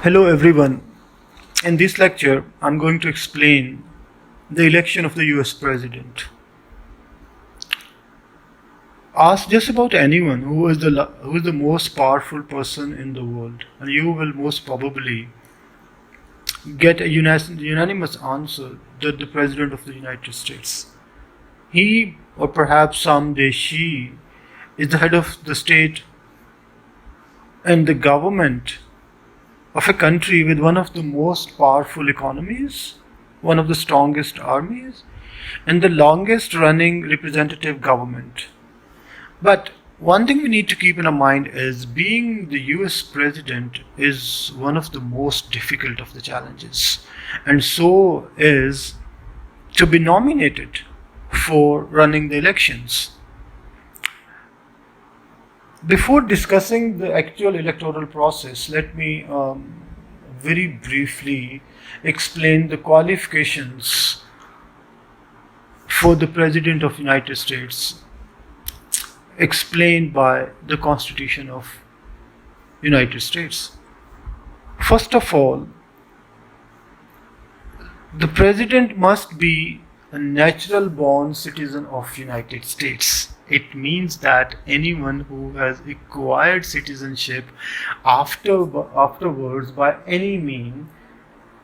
Hello everyone. In this lecture, I'm going to explain the election of the US President. Ask just about anyone who is the most powerful person in the world, and you will most probably get a unanimous answer that the President of the United States. He, or perhaps someday she, is the head of the state and the government of a country with one of the most powerful economies, one of the strongest armies, and the longest running representative government. But one thing we need to keep in our mind is being the US president is one of the most difficult of the challenges, and so is to be nominated for running the elections. Before discussing the actual electoral process, let me very briefly explain the qualifications for the President of the United States explained by the Constitution of United States. First of all, the President must be a natural born citizen of United States. It means that anyone who has acquired citizenship afterwards by any means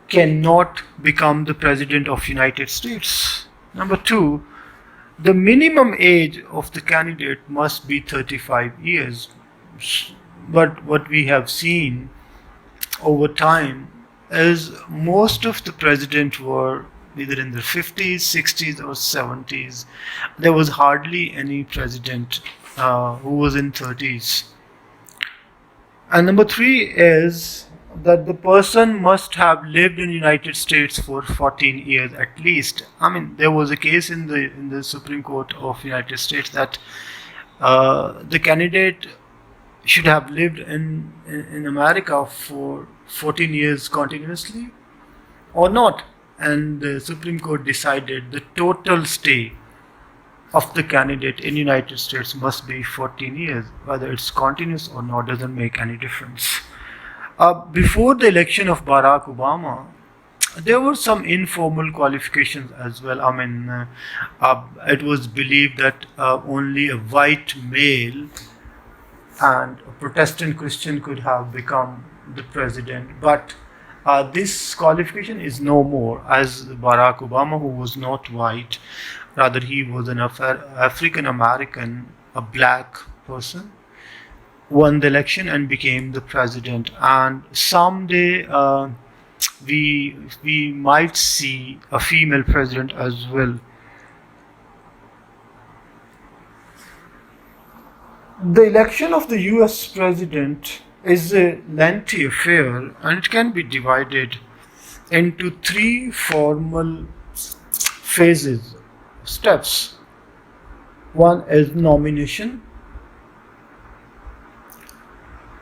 cannot become the President of United States. Number two, the minimum age of the candidate must be 35 years. But what we have seen over time is most of the presidents were either in their 50s, 60s, or 70s. There was hardly any president who was in 30s. And number three is that the person must have lived in the United States for 14 years at least. I mean, there was a case in the Supreme Court of the United States that the candidate should have lived in America for 14 years continuously or not. And the Supreme Court decided the total stay of the candidate in the United States must be 14 years. Whether it's continuous or not doesn't make any difference. Before the election of Barack Obama, there were some informal qualifications as well. I mean, it was believed that only a white male and a Protestant Christian could have become the president. But this qualification is no more, as Barack Obama, who was not white, rather he was an African American, a black person, won the election and became the president. And someday we might see a female president as well. The election of the US president is a lengthy affair, and it can be divided into three formal phases, steps. One is nomination.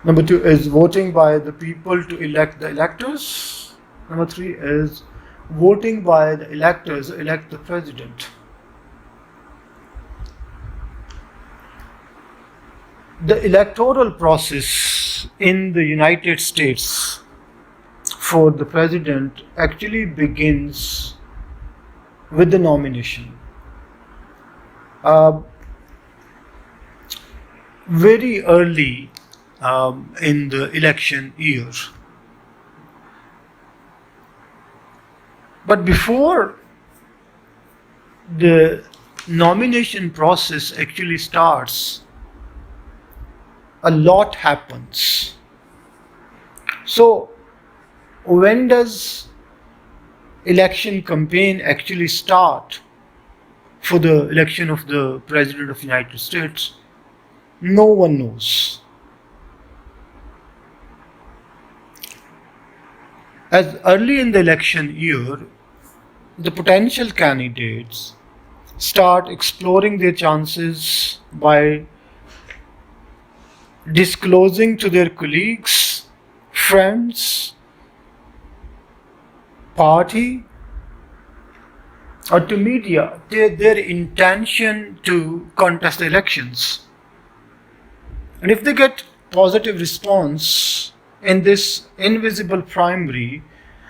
Number two is voting by the people to elect the electors. Number three is voting by the electors to elect the president. The electoral process in the United States for the president actually begins with the nomination. Very early in the election year. But before the nomination process actually starts, a lot happens. So when does election campaign actually start for the election of the President of the United States? No one knows. As early in the election year, the potential candidates start exploring their chances by disclosing to their colleagues, friends, party, or to media their intention to contest the elections. And if they get positive response, in this invisible primary,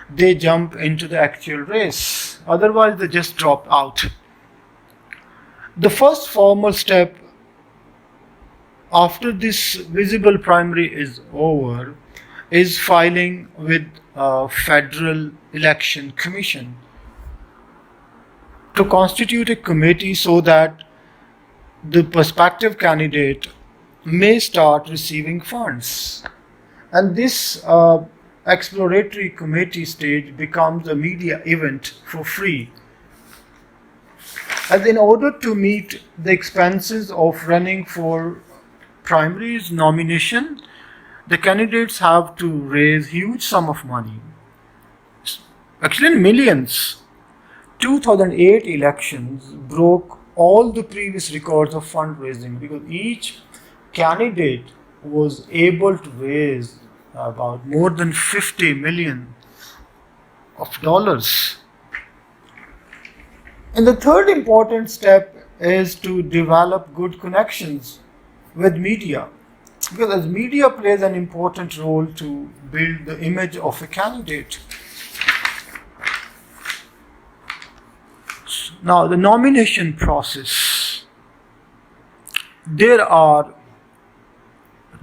they jump into the actual race. Otherwise, they just drop out. The first formal step after this visible primary is over is filing with a Federal Election Commission to constitute a committee so that the prospective candidate may start receiving funds. And this exploratory committee stage becomes a media event for free. And in order to meet the expenses of running for primaries nomination, the candidates have to raise huge sum of money. Actually, millions. 2008 elections broke all the previous records of fundraising because each candidate was able to raise about more than 50 million of dollars. And the third important step is to develop good connections with media, because as media plays an important role to build the image of a candidate. Now, the nomination process. There are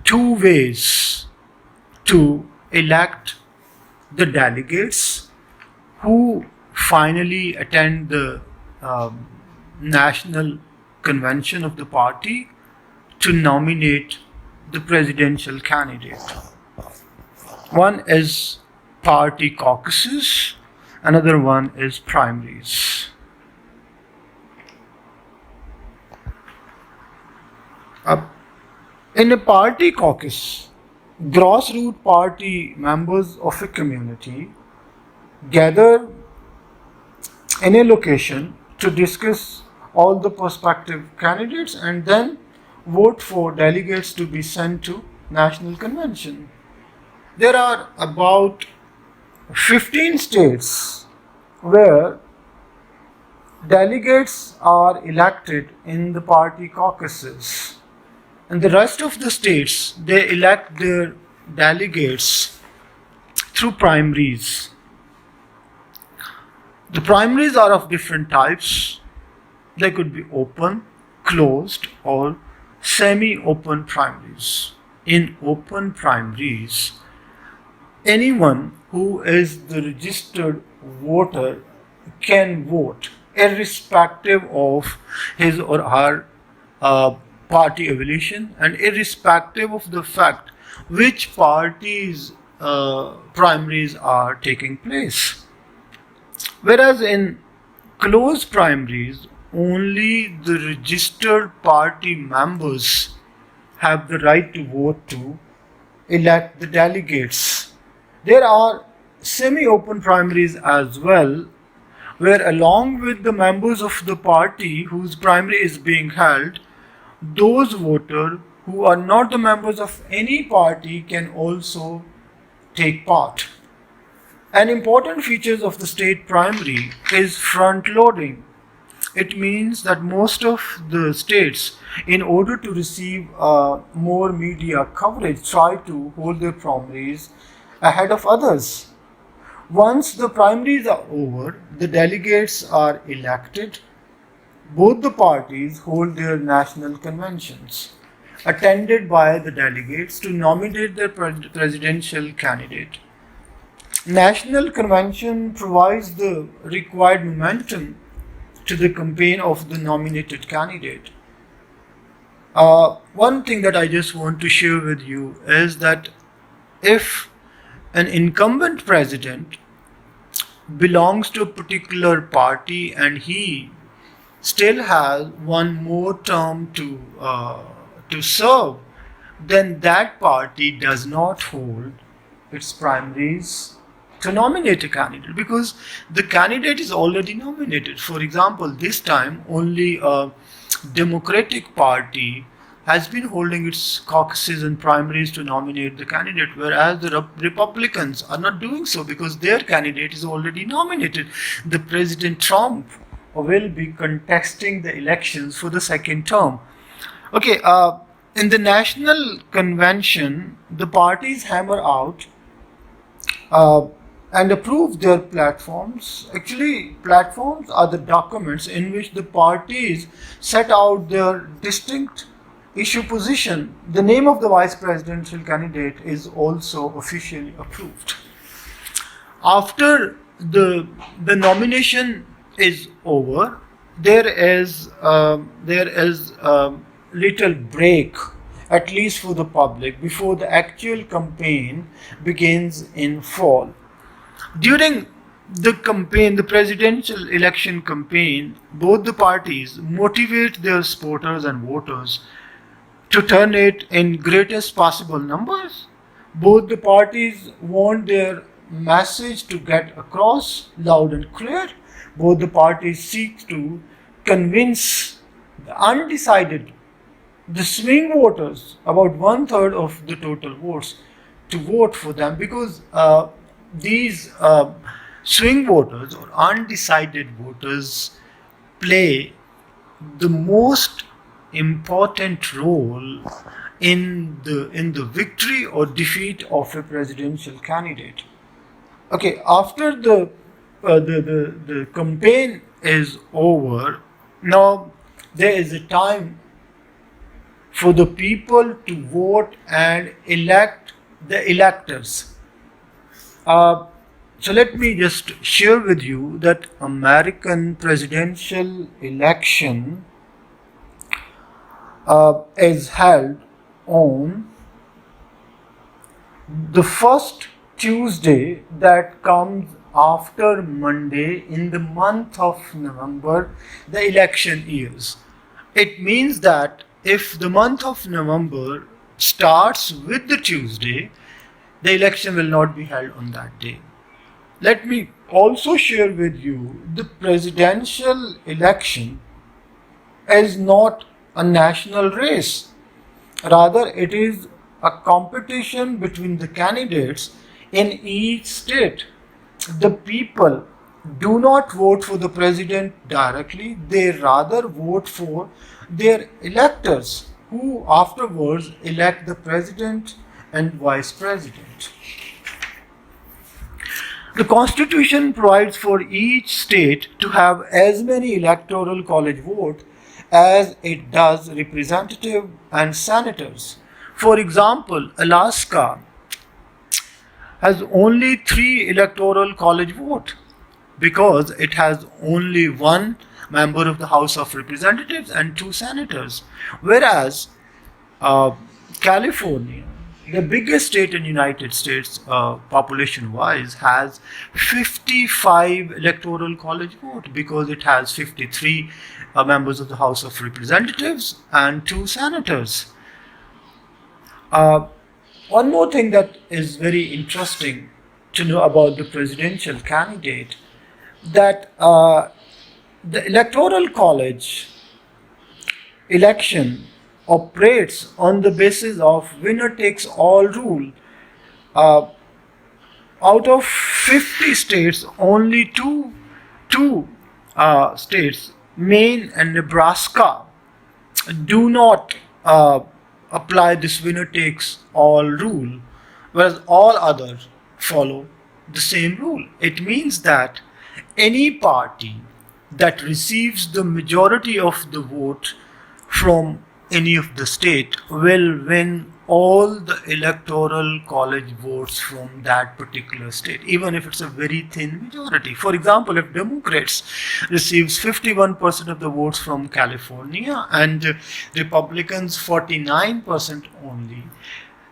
two ways to elect the delegates who finally attend the national convention of the party to nominate the presidential candidate. One is party caucuses, another one is primaries. In a party caucus, grassroots party members of a community gather in a location to discuss all the prospective candidates and then vote for delegates to be sent to national convention. There are about 15 states where delegates are elected in the party caucuses. And the rest of the states, they elect their delegates through primaries. The primaries are of different types. They could be open, closed, or semi-open primaries. In open primaries, anyone who is the registered voter can vote irrespective of his or her party affiliation and irrespective of the fact which parties primaries are taking place. Whereas in closed primaries, only the registered party members have the right to vote to elect the delegates. There are semi-open primaries as well, where along with the members of the party whose primary is being held, those voters who are not the members of any party can also take part. An important feature of the state primary is front loading. It means that most of the states, in order to receive more media coverage, try to hold their primaries ahead of others. Once the primaries are over, the delegates are elected. Both the parties hold their national conventions, attended by the delegates to nominate their presidential candidate. National convention provides the required momentum to the campaign of the nominated candidate. One thing that I just want to share with you is that if an incumbent president belongs to a particular party and he still has one more term to serve, then that party does not hold its primaries to nominate a candidate because the candidate is already nominated. For example, this time only a Democratic Party has been holding its caucuses and primaries to nominate the candidate, whereas the Republicans are not doing so because their candidate is already nominated. The President Trump will be contesting the elections for the second term. Okay, in the national convention, the parties hammer out uh, and approve their platforms. Actually, platforms are the documents in which the parties set out their distinct issue position. The name of the vice presidential candidate is also officially approved. After the nomination is over, there is little break, at least for the public, before the actual campaign begins in fall. During the presidential election campaign, both the parties motivate their supporters and voters to turn it in greatest possible numbers. Both the parties want their message to get across loud and clear. Both the parties seek to convince the undecided, the swing voters, about one third of the total votes, to vote for them, because these swing voters or undecided voters play the most important role in the victory or defeat of a presidential candidate. Okay, after the campaign is over, now there is a time for the people to vote and elect the electors. So let me just share with you that American presidential election is held on the first Tuesday that comes after Monday in the month of November, the election years. It means that if the month of November starts with the Tuesday, the election will not be held on that day. Let me also share with you the presidential election is not a national race. Rather, it is a competition between the candidates in each state. The people do not vote for the president directly, they rather vote for their electors, who afterwards elect the president and vice president. The Constitution provides for each state to have as many electoral college votes as it does representative and senators. For example, Alaska has only 3 electoral college votes because it has only one member of the House of Representatives and 2 senators. Whereas California, the biggest state in United States population-wise, has 55 electoral college votes because it has 53 members of the House of Representatives and 2 senators. One more thing that is very interesting to know about the presidential candidate, that the electoral college election operates on the basis of winner takes all rule. Out of 50 states, only two states, Maine and Nebraska, do not apply this winner takes all rule, whereas all others follow the same rule. It means that any party that receives the majority of the vote from any of the state will win all the electoral college votes from that particular state, even if it's a very thin majority. For example, if Democrats receives 51% of the votes from California and Republicans 49% only,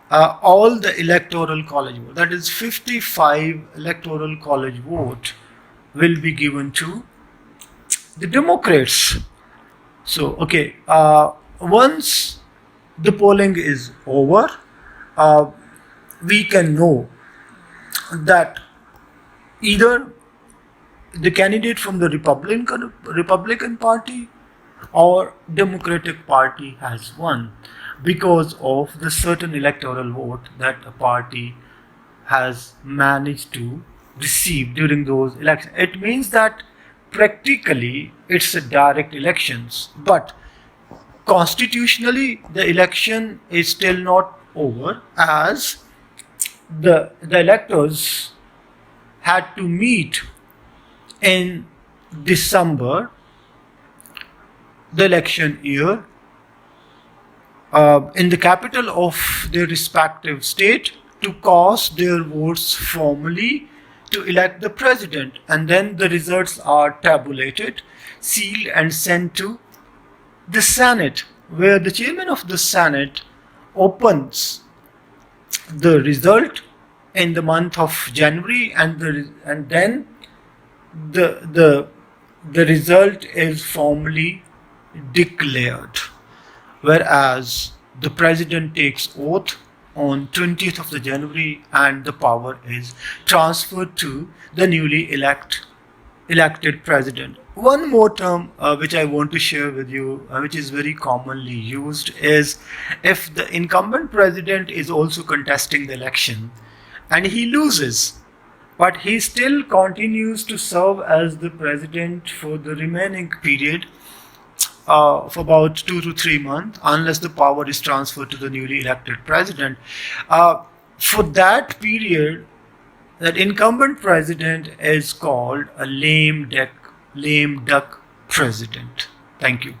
all the electoral college vote, that is 55 electoral college vote, will be given to the Democrats. So, okay, once the polling is over, we can know that either the candidate from the Republican Party or Democratic Party has won because of the certain electoral vote that a party has managed to receive during those elections. It means that practically it's a direct elections, but constitutionally the election is still not over, as the electors had to meet in December, the election year, in the capital of their respective state to cast their votes formally to elect the president, and then the results are tabulated, sealed, and sent to the Senate, where the chairman of the Senate opens the result in the month of January, and then the result is formally declared, whereas the president takes oath on 20th of the January and the power is transferred to the newly elected president. One more term which I want to share with you, which is very commonly used, is if the incumbent president is also contesting the election and he loses, but he still continues to serve as the president for the remaining period for about 2 to 3 months, unless the power is transferred to the newly elected president. For that period, that incumbent president is called a lame duck president. Thank you.